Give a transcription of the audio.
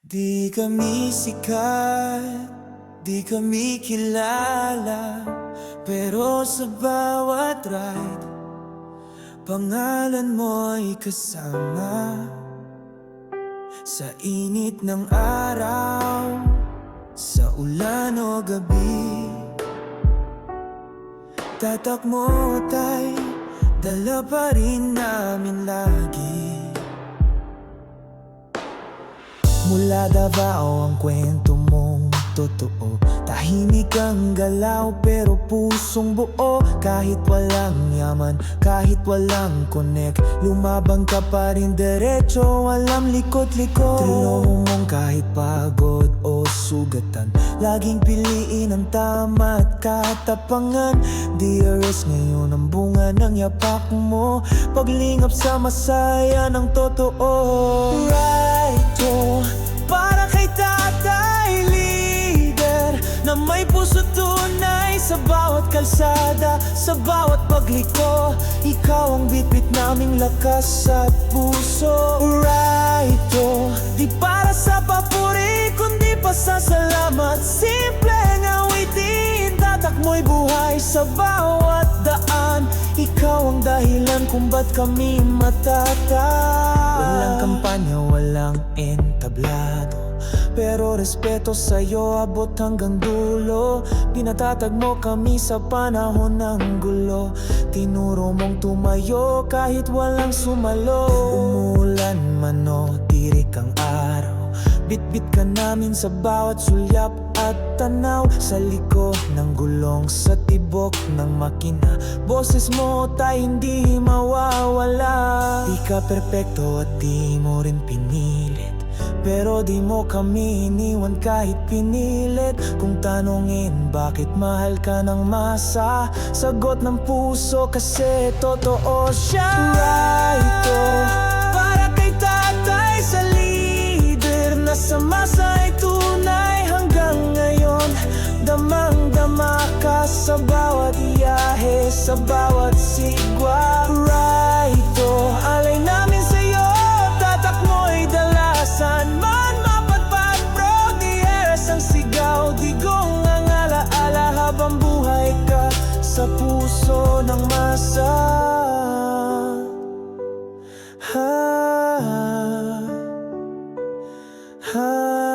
Di kami sikat, di kami kilala, pero sa bawat ride, pangalan mo'y kasama. Sa init ng araw, sa ulan o gabi, tatak mo tay, dala pa rin namin lagi. Mula Davao ang kwento mong totoo, tahimik ang galaw pero pusong buo. Kahit walang yaman, kahit walang connect, lumabang ka pa rin derecho, walang likot-likot. Trilong mong kahit pagod o sugatan, laging piliin ang tama at katapangan. DRS ngayon ang bunga ng yapak mo, paglingap sa masaya ng totoo. Right, oh, para kay tatay leader na may puso tunay sa bawat kalsada, sa bawat pagliko. Ikaw ang bitbit naming lakas at puso. Right, oh, di para sa papuri kundi pasasalamat. Simpleng awitin, tatak mo'y buhay sa bawat daan. Ikaw ang dahilan kung ba't kami matatag. Walang kampanya, walang entablado, pero respeto sa'yo abot hanggang dulo. Pinatatag mo kami sa panahon ng gulo, tinuro mong tumayo kahit walang sumalo. Umulan man o tirik ang araw, bitbit ka namin sa bawat sulyap at tanaw. Sa liko ng gulong, sa tibok ng makina, boses mo tayo hindi mawawala. Di ka perpekto at di mo rin pinilit, pero di mo kami iniwan kahit pinilit. Kung tanungin bakit mahal ka ng masa, sagot ng puso kasi totoo siya. Right, oh, para kay tatay sa leader na sa masa ay tunay hanggang ngayon. Damang-dama ka sa bawat iyahe, sa bawat sigwa. Right, oh, alay namin sa'yo, tatak mo'y dalasan. Man mapadpad bro, DRS ang sigaw, digong ang alaala habang buhay ka sa puso ng masa. Ha, ha.